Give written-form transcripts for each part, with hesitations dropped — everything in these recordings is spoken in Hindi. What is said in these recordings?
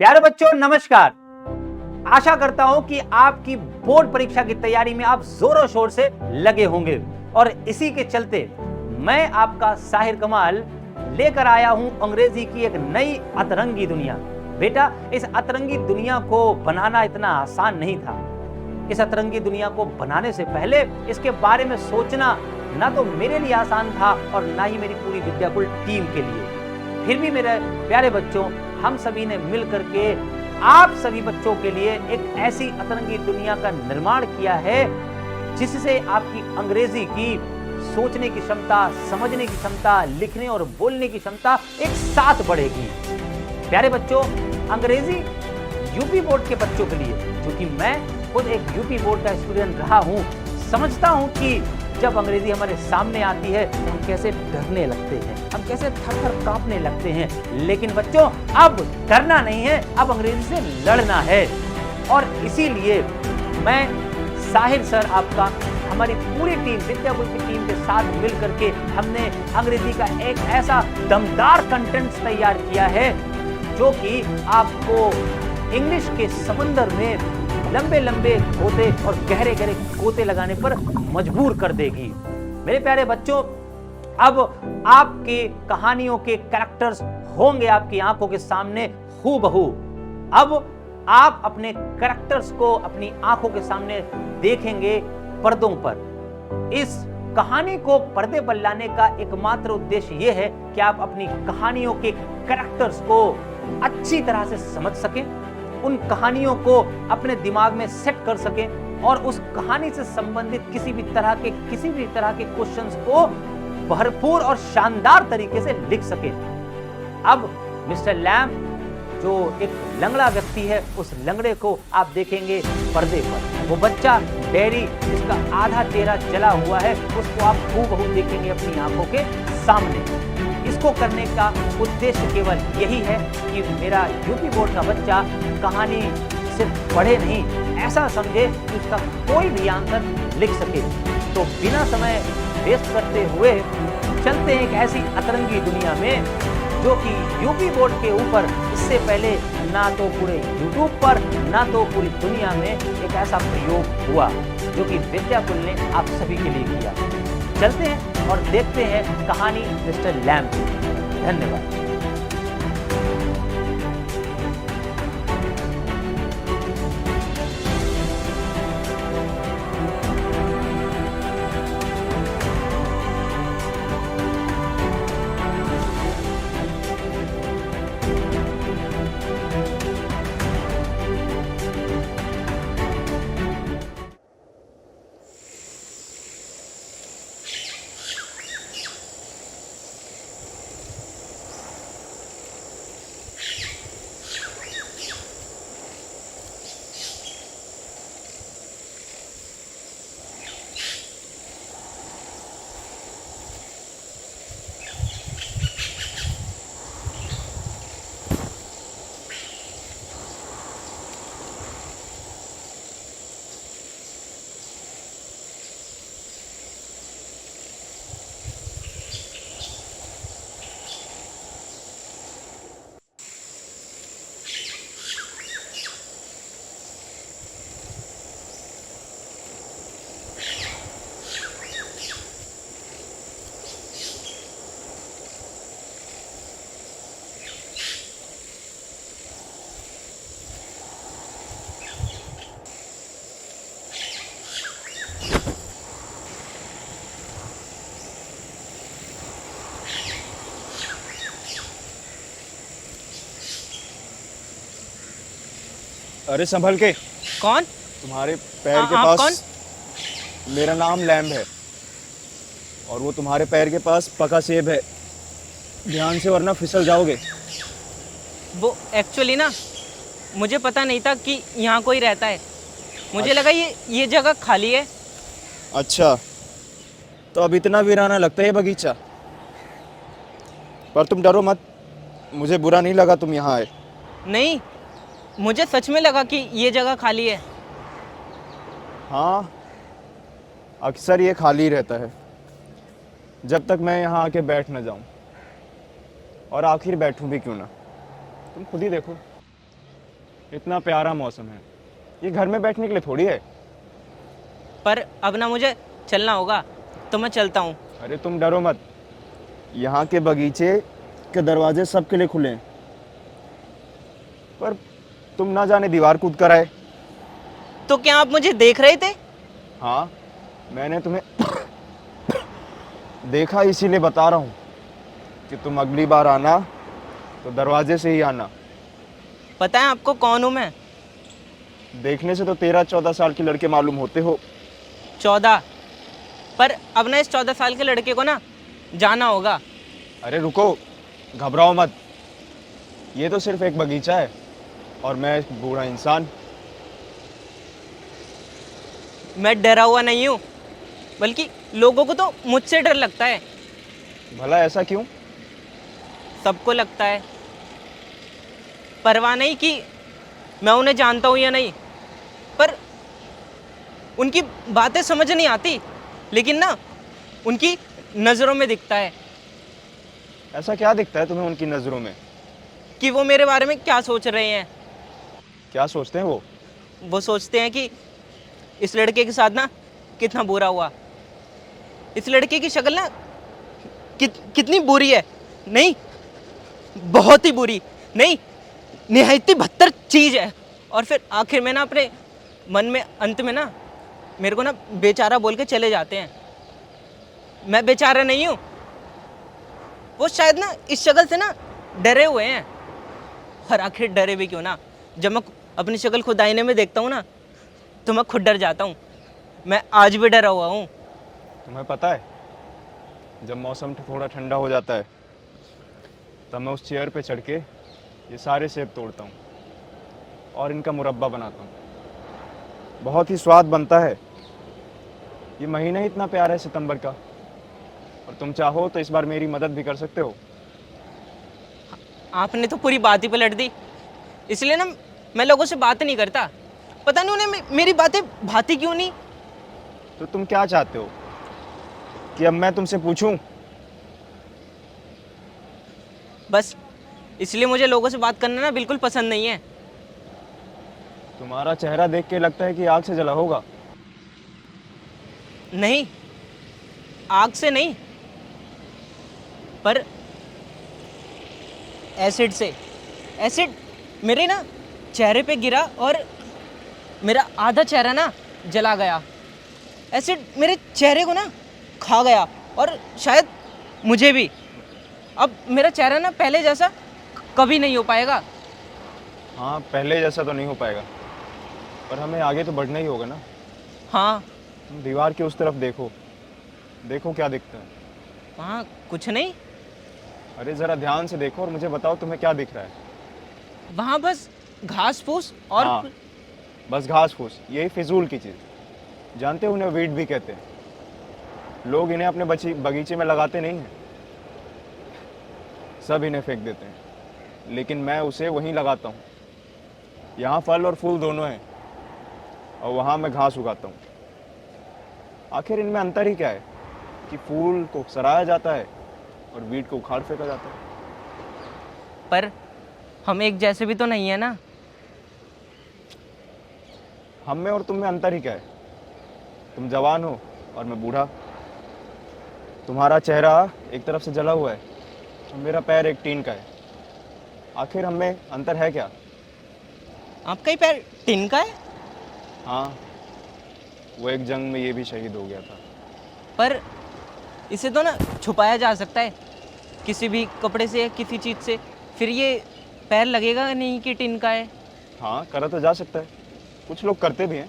प्यारे बच्चों नमस्कार। आशा करता हूं कि आपकी बोर्ड परीक्षा की तैयारी में आप जोरों शोर से लगे होंगे और इसी के चलते मैं आपका साहिर कमाल लेकर आया हूं अंग्रेजी की एक नई अतरंगी दुनिया। बेटा, इस अतरंगी दुनिया को बनाना इतना आसान नहीं था। इस अतरंगी दुनिया को बनाने से पहले इसके बारे में सोचना ना तो मेरे लिए आसान था और ना ही मेरी पूरी विद्याकुल टीम के लिए। फिर भी मेरे प्यारे बच्चों, हम सभी ने मिल करके आप सभी बच्चों के लिए एक ऐसी अतरंगी दुनिया का निर्माण किया है जिससे आपकी अंग्रेजी की सोचने की क्षमता, समझने की क्षमता, लिखने और बोलने की क्षमता एक साथ बढ़ेगी। प्यारे बच्चों, अंग्रेजी यूपी बोर्ड के बच्चों के लिए, क्योंकि मैं खुद एक यूपी बोर्ड का स्टूडेंट रहा हूं, समझता हूं कि जब अंग्रेजी हमारे सामने आती है तो हम कैसे डरने लगते हैं, हम कैसे थर-थर कांपने लगते हैं। लेकिन बच्चों, अब डरना नहीं है, अब अंग्रेजी से लड़ना है। और इसीलिए मैं साहिर सर आपका, हमारी पूरी टीम, विद्याकुल की टीम के साथ मिल करके हमने अंग्रेजी का एक ऐसा दमदार कंटेंट तैयार किया है जो कि आपको इंग्लिश के समंदर में लंबे लंबे गोते और गहरे गहरे गोते लगाने पर मजबूर कर देगी। मेरे प्यारे बच्चों, अब आपके कहानियों के कैरेक्टर्स होंगे आपकी आंखों के सामने हूबहू। अब आप अपने कैरेक्टर्स को अपनी आंखों के सामने देखेंगे पर्दों पर। इस कहानी को पर्दे पर लाने का एकमात्र उद्देश्य यह है कि आप अपनी कहानियों के कैरेक्टर्स को अच्छी तरह से समझ सकें, उन कहानियों को अपने दिमाग में सेट कर सकें और उस कहानी से संबंधित किसी भी तरह के क्वेश्चंस को भरपूर और शानदार तरीके से लिख सकें। अब मिस्टर लैम्ब जो एक लंगड़ा व्यक्ति है, उस लंगड़े को आप देखेंगे पर्दे पर। वो बच्चा डेरी जिसका आधा चेहरा जला हुआ है, उसको आप हूबहू देखेंगे अपनी आंखों के सामने। इसको करने का उद्देश्य केवल यही है कि मेरा यूपी बोर्ड का बच्चा कहानी सिर्फ पढ़े नहीं, ऐसा समझे कि उसका कोई भी आंसर लिख सके। तो बिना समय वेस्ट करते हुए चलते हैं एक ऐसी अतरंगी दुनिया में जो कि यूपी बोर्ड के ऊपर इससे पहले ना तो पूरे यूट्यूब पर ना तो पूरी दुनिया में एक ऐसा प्रयोग हुआ जो कि विद्याकुल ने आप सभी के लिए किया। चलते हैं और देखते हैं कहानी मिस्टर लैम्ब की। धन्यवाद। अरे संभल के। कौन? तुम्हारे पैर के आप पास मेरा नाम लैम्ब है और वो तुम्हारे पैर के पास पका सेब है। ध्यान से वरना फिसल जाओगे। वो एक्चुअली ना, मुझे पता नहीं था कि यहाँ कोई रहता है। मुझे लगा ये जगह खाली है। अच्छा, तो अब इतना वीराना लगता है बगीचा। पर तुम डरो मत, मुझे बुरा नहीं लगा तुम यहाँ आए। नहीं, मुझे सच में लगा कि ये जगह खाली है। हाँ, अक्सर ये खाली रहता है जब तक मैं यहाँ आके बैठ न जाऊँ। और आखिर बैठूं भी क्यों ना, तुम खुद ही देखो। इतना प्यारा मौसम है, ये घर में बैठने के लिए थोड़ी है। पर अब ना मुझे चलना होगा, तो मैं चलता हूँ। अरे तुम डरो मत, यहाँ के बगीचे के दरवाजे सबके लिए खुले हैं। पर तुम ना जाने दीवार कूद कर आए। तो क्या आप मुझे देख रहे थे? हाँ, मैंने तुम्हें देखा, इसीलिए बता रहा हूँ कि तुम अगली बार आना तो दरवाजे से ही आना। पता है आपको कौन हूँ मैं? देखने से तो 13-14 साल के लड़के मालूम होते हो। 14? पर अब ना इस 14 साल के लड़के को ना जाना होगा। अरे रुको, घबराओ मत, ये तो सिर्फ एक बगीचा है और मैं एक बूढ़ा इंसान। मैं डरा हुआ नहीं हूँ, बल्कि लोगों को तो मुझसे डर लगता है। भला ऐसा क्यों? सबको लगता है। परवाह नहीं कि मैं उन्हें जानता हूँ या नहीं, पर उनकी बातें समझ नहीं आती, लेकिन ना उनकी नज़रों में दिखता है। ऐसा क्या दिखता है तुम्हें उनकी नज़रों में? कि वो मेरे बारे में क्या सोच रहे हैं। क्या सोचते हैं वो? वो सोचते हैं कि इस लड़के के साथ ना कितना बुरा हुआ। इस लड़के की शक्ल ना कितनी बुरी है। नहीं, बहुत ही बुरी। नहीं, निहायती बदतर चीज़ है। और फिर आखिर में ना अपने मन में अंत में ना मेरे को ना बेचारा बोल के चले जाते हैं। मैं बेचारा नहीं हूँ, वो शायद ना इस शक्ल से ना डरे हुए हैं। और आखिर डरे भी क्यों ना, जब मैं अपनी शक्ल खुद आईने में देखता हूँ ना तो मैं खुद डर जाता हूँ। मैं आज भी डरा हुआ हूँ। तुम्हें पता है, जब मौसम थोड़ा ठंडा हो जाता है तब मैं उस चेयर पे चढ़ के ये सारे सेब तोड़ता हूँ और इनका मुरब्बा बनाता हूँ। बहुत ही स्वाद बनता है। ये महीना ही इतना प्यारा है सितंबर का, और तुम चाहो तो इस बार मेरी मदद भी कर सकते हो। आपने तो पूरी बात ही पलट दी। इसलिए ना मैं लोगों से बात नहीं करता। पता नहीं उन्हें मेरी बातें भाती क्यों नहीं। तो तुम क्या चाहते हो कि अब मैं तुमसे पूछूं? बस इसलिए मुझे लोगों से बात करना ना बिल्कुल पसंद नहीं है। तुम्हारा चेहरा देख के लगता है कि आग से जला होगा। नहीं, आग से नहीं, पर एसिड से। एसिड मेरे ना चेहरे पे गिरा और मेरा आधा चेहरा ना जला गया। एसिड मेरे चेहरे को ना खा गया, और शायद मुझे भी। अब मेरा चेहरा ना पहले जैसा कभी नहीं हो पाएगा। हाँ, पहले जैसा तो नहीं हो पाएगा, पर हमें आगे तो बढ़ना ही होगा ना। हाँ, तुम दीवार के उस तरफ देखो, देखो क्या दिखता है। वहाँ कुछ नहीं। अरे ज़रा ध्यान से देखो और मुझे बताओ तुम्हें क्या दिख रहा है। वहाँ बस घास फूस और हाँ, बस घास फूस, यही फिजूल की चीज़। जानते हो उन्हें वीड भी कहते हैं। लोग इन्हें अपने बगीचे में लगाते नहीं हैं, सब इन्हें फेंक देते हैं, लेकिन मैं उसे वहीं लगाता हूँ। यहाँ फल और फूल दोनों हैं, और वहाँ मैं घास उगाता हूँ। आखिर इनमें अंतर ही क्या है कि फूल को सराहा जाता है और वीड को उखाड़ फेंका जाता है। पर हम एक जैसे भी तो नहीं है ना। हम में और तुम में अंतर ही क्या है? तुम जवान हो और मैं बूढ़ा। तुम्हारा चेहरा एक तरफ से जला हुआ है और मेरा पैर एक टीन का है। आखिर हम में अंतर है क्या? आपका ही पैर टिन का है। हाँ, वो एक जंग में ये भी शहीद हो गया था। पर इसे तो ना छुपाया जा सकता है किसी भी कपड़े से या किसी चीज़ से, फिर ये पैर लगेगा नहीं कि टिन का है। हाँ, करा तो जा सकता है, कुछ लोग करते भी हैं,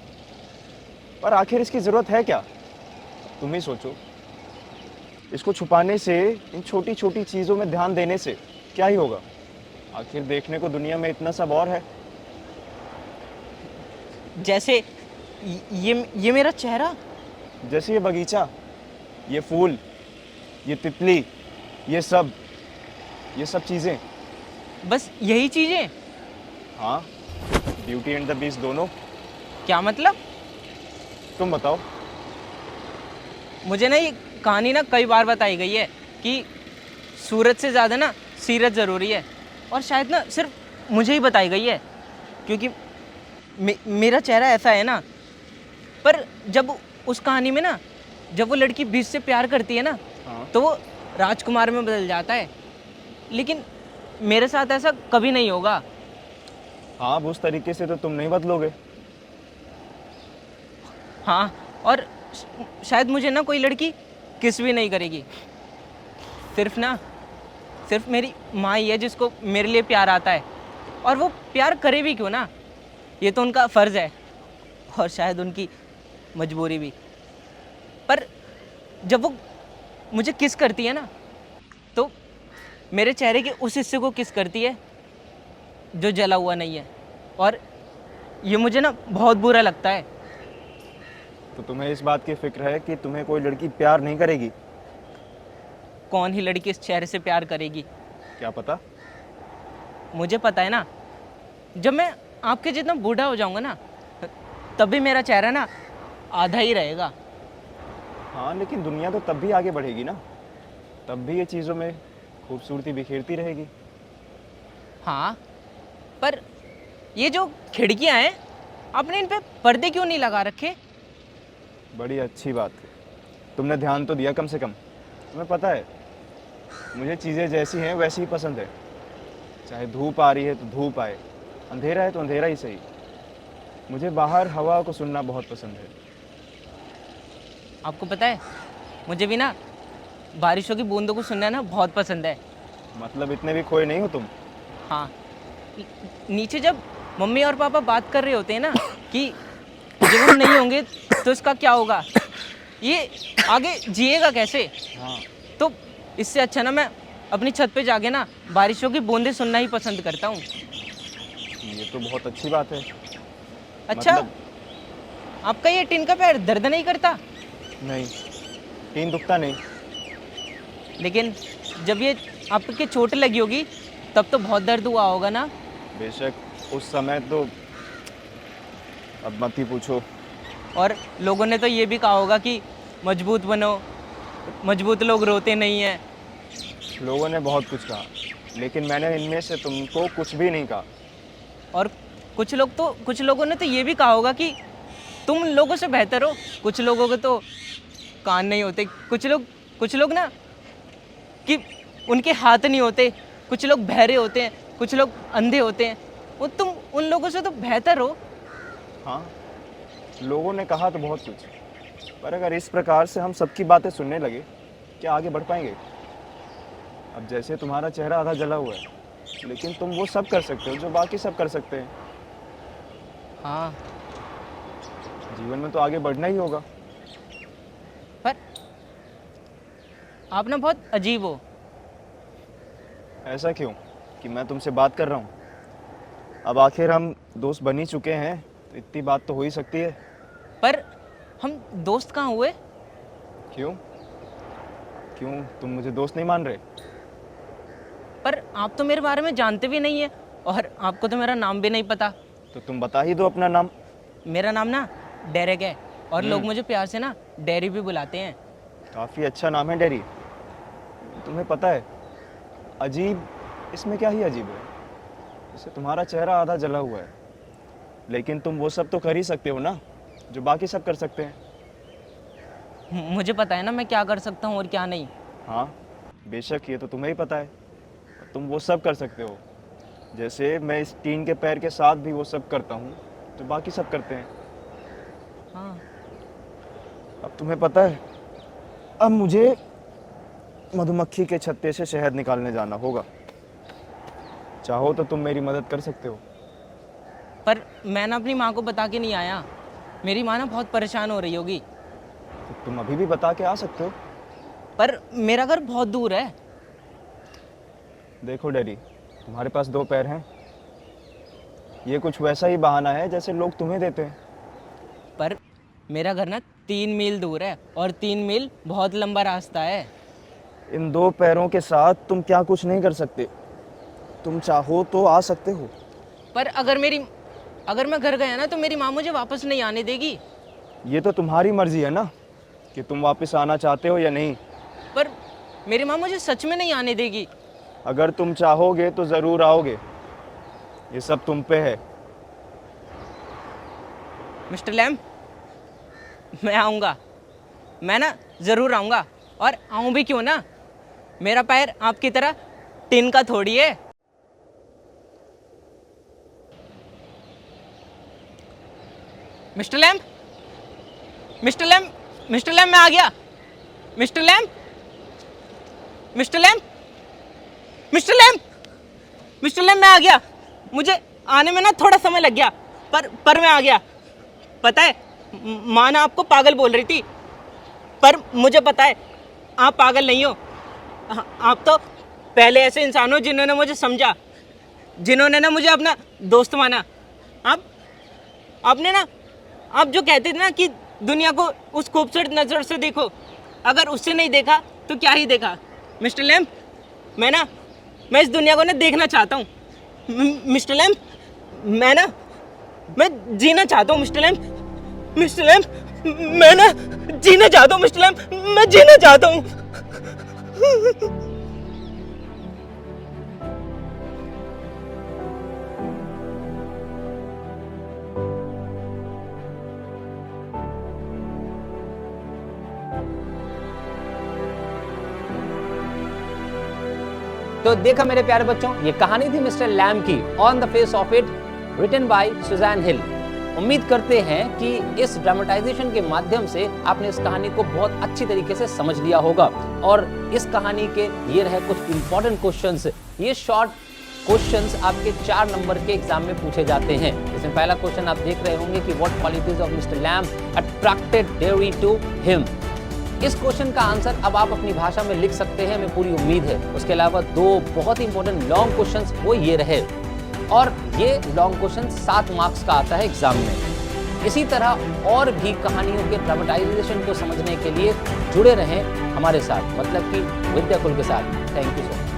पर आखिर इसकी ज़रूरत है क्या? तुम ही सोचो। इसको छुपाने से, इन छोटी छोटी चीज़ों में ध्यान देने से क्या ही होगा? आखिर देखने को दुनिया में इतना सब और है। जैसे ये मेरा चेहरा। जैसे ये बगीचा, ये फूल, ये तितली, ये सब चीज़ें। बस यही चीज़ें? हाँ, ब्यूटी एंड द बीस्ट दोनों। क्या मतलब? तुम बताओ। मुझे ना ये कहानी ना कई बार बताई गई है कि सूरत से ज़्यादा ना सीरत ज़रूरी है, और शायद ना सिर्फ मुझे ही बताई गई है, क्योंकि मेरा चेहरा ऐसा है ना। पर जब उस कहानी में ना, जब वो लड़की बीच से प्यार करती है ना, हाँ। तो वो राजकुमार में बदल जाता है। लेकिन मेरे साथ ऐसा कभी नहीं होगा। हाँ, अब उस तरीके से तो तुम नहीं बदलोगे। हाँ, और शायद मुझे ना कोई लड़की किस भी नहीं करेगी। सिर्फ मेरी माँ ही है जिसको मेरे लिए प्यार आता है। और वो प्यार करे भी क्यों ना, ये तो उनका फ़र्ज़ है और शायद उनकी मजबूरी भी। पर जब वो मुझे किस करती है ना, तो मेरे चेहरे के उस हिस्से को किस करती है जो जला हुआ नहीं है। और ये मुझे ना बहुत बुरा लगता है। तो तुम्हें इस बात की फिक्र है कि तुम्हें कोई लड़की प्यार नहीं करेगी? कौन ही लड़की इस चेहरे से प्यार करेगी? क्या पता। मुझे पता है ना, जब मैं आपके जितना बूढ़ा हो जाऊंगा ना, तभी मेरा चेहरा ना आधा ही रहेगा। हाँ, लेकिन दुनिया तो तब भी आगे बढ़ेगी ना, तब भी ये चीज़ों में खूबसूरती बिखेरती रहेगी। हाँ, पर ये जो खिड़कियां हैं, आपने इन पे पर्दे क्यों नहीं लगा रखे? बड़ी अच्छी बात है, तुमने ध्यान तो दिया कम से कम। तुम्हें पता है, मुझे चीज़ें जैसी हैं वैसी ही पसंद है। चाहे धूप आ रही है तो धूप आए, अंधेरा है तो अंधेरा ही सही। मुझे बाहर हवा को सुनना बहुत पसंद है। आपको पता है, मुझे भी ना बारिशों की बूंदों को सुनना ना बहुत पसंद है। मतलब इतने भी खोए नहीं हो तुम। हाँ, नीचे जब मम्मी और पापा बात कर रहे होते हैं ना कि जब हम नहीं होंगे तो इसका क्या होगा, ये आगे जिएगा कैसे, हाँ, तो इससे अच्छा ना मैं अपनी छत पे जाके ना बारिशों की बूंदें सुनना ही पसंद करता हूँ। ये तो बहुत अच्छी बात है। अच्छा, मतलब आपका ये टिन का पैर दर्द नहीं करता? नहीं, टीन दुखता नहीं। लेकिन जब ये आपके चोट लगी होगी तब तो बहुत दर्द हुआ होगा ना? बेशक, उस समय तो अब मत ही पूछो। और लोगों ने तो ये भी कहा होगा कि मजबूत बनो, मजबूत लोग रोते नहीं हैं। लोगों ने बहुत कुछ कहा, लेकिन मैंने इनमें से तुमको कुछ भी नहीं कहा। और कुछ लोगों ने तो ये भी कहा होगा कि तुम लोगों से बेहतर हो। कुछ लोगों के तो कान नहीं होते, कुछ लोग ना कि उनके हाथ नहीं होते, कुछ लोग बहरे होते हैं, कुछ लोग अंधे होते हैं। वो तुम उन लोगों से तो बेहतर हो। हाँ, लोगों ने कहा तो बहुत कुछ, पर अगर इस प्रकार से हम सबकी बातें सुनने लगे, क्या आगे बढ़ पाएंगे? अब जैसे तुम्हारा चेहरा आधा जला हुआ है, लेकिन तुम वो सब कर सकते हो जो बाकी सब कर सकते हैं। हाँ, जीवन में तो आगे बढ़ना ही होगा। पर आप ना बहुत अजीब हो। ऐसा क्यों कि मैं तुमसे बात कर रहा हूँ? अब आखिर हम दोस्त बन ही चुके हैं, तो इतनी बात तो हो ही सकती है। पर हम दोस्त कहाँ हुए? क्यों क्यों तुम मुझे दोस्त नहीं मान रहे? पर आप तो मेरे बारे में जानते भी नहीं है और आपको तो मेरा नाम भी नहीं पता। तो तुम बता ही दो अपना नाम। मेरा नाम ना डेरेक है और लोग मुझे प्यार से ना डेरी भी बुलाते हैं। काफ़ी अच्छा नाम है, डेरी। तुम्हें पता है, अजीब इसमें क्या ही अजीब है? जैसे तुम्हारा चेहरा आधा जला हुआ है, लेकिन तुम वो सब तो कर ही सकते हो ना जो बाकी सब कर सकते हैं। मुझे पता है ना मैं क्या कर सकता हूँ और क्या नहीं। हाँ, बेशक ये तो तुम्हें ही पता है, तुम वो सब कर सकते हो। जैसे मैं इस टीन के पैर के साथ भी वो सब करता हूँ जो बाकी सब करते हैं। हाँ, अब तुम्हें पता है, अब मुझे मधुमक्खी के छत्ते से शहद निकालने जाना होगा। चाहो तो तुम मेरी मदद कर सकते हो। पर मैं ना अपनी माँ को बता के नहीं आया। मेरी माँ ना बहुत परेशान हो रही होगी। तो तुम अभी भी बता के आ सकते हो। पर मेरा घर बहुत दूर है। देखो डैडी, तुम्हारे पास 2 पैर हैं। ये कुछ वैसा ही बहाना है जैसे लोग तुम्हें देते हैं। पर मेरा घर ना 3 मील दूर है और 3 मील बहुत लंबा रास्ता है। इन 2 पैरों के साथ तुम क्या कुछ नहीं कर सकते? तुम चाहो तो आ सकते हो। पर अगर मैं घर गया ना तो मेरी माँ मुझे वापस नहीं आने देगी। ये तो तुम्हारी मर्जी है ना कि तुम वापस आना चाहते हो या नहीं। पर मेरी माँ मुझे सच में नहीं आने देगी। अगर तुम चाहोगे तो ज़रूर आओगे, ये सब तुम पे है। मिस्टर लैम, मैं आऊँगा, मैं ना ज़रूर आऊँगा, और आऊँ भी क्यों ना, मेरा पैर आपकी तरह टिन का थोड़ी है। Mister Lam, mister Lam, mister Lam, मैं आ गया। Mister Lam, mister Lam, mister Lam, mister Lam, मैं आ गया। मुझे आने में ना थोड़ा समय लग गया, पर मैं आ गया। पता है, माँ ना आपको पागल बोल रही थी, पर मुझे पता है आप पागल नहीं हो। आप तो पहले ऐसे इंसान हो जिन्होंने मुझे समझा, जिन्होंने ना मुझे अपना दोस्त माना। आपने ना, आप जो कहते थे ना कि दुनिया को उस खूबसूरत नज़र से देखो, अगर उससे नहीं देखा तो क्या ही देखा। मिस्टर लैम, मैं इस दुनिया को ना देखना चाहता हूँ। मिस्टर लैम, मैं जीना चाहता हूँ। मिस्टर लैम, मिस्टर लैम, मैं ना जीना चाहता हूँ। मिस्टर लैम, मैं जीना चाहता हूँ। तो देखा मेरे प्यारे बच्चों, ये कहानी थी मिस्टर लैम की, on the face of it, written by Susan Hill. उम्मीद करते हैं कि इस ड्रामेटाइजेशन के माध्यम से आपने इस कहानी को बहुत अच्छी तरीके से समझ लिया होगा। और इस कहानी के ये रहे कुछ इंपॉर्टेंट क्वेश्चंस। ये शॉर्ट क्वेश्चंस आपके 4 नंबर के एग्जाम में पूछे जाते हैं। इसमें पहला क्वेश्चन आप देख रहे होंगे कि what qualities of mister Lam attracted Dairy to him. इस क्वेश्चन का आंसर अब आप अपनी भाषा में लिख सकते हैं, हमें पूरी उम्मीद है। उसके अलावा 2 बहुत ही इंपॉर्टेंट लॉन्ग क्वेश्चंस वो ये रहे, और ये लॉन्ग क्वेश्चन 7 मार्क्स का आता है एग्जाम में। इसी तरह और भी कहानियों के ड्रामेटाइजेशन को समझने के लिए जुड़े रहें हमारे साथ, मतलब कि विद्याकुल के साथ। Thank you so much.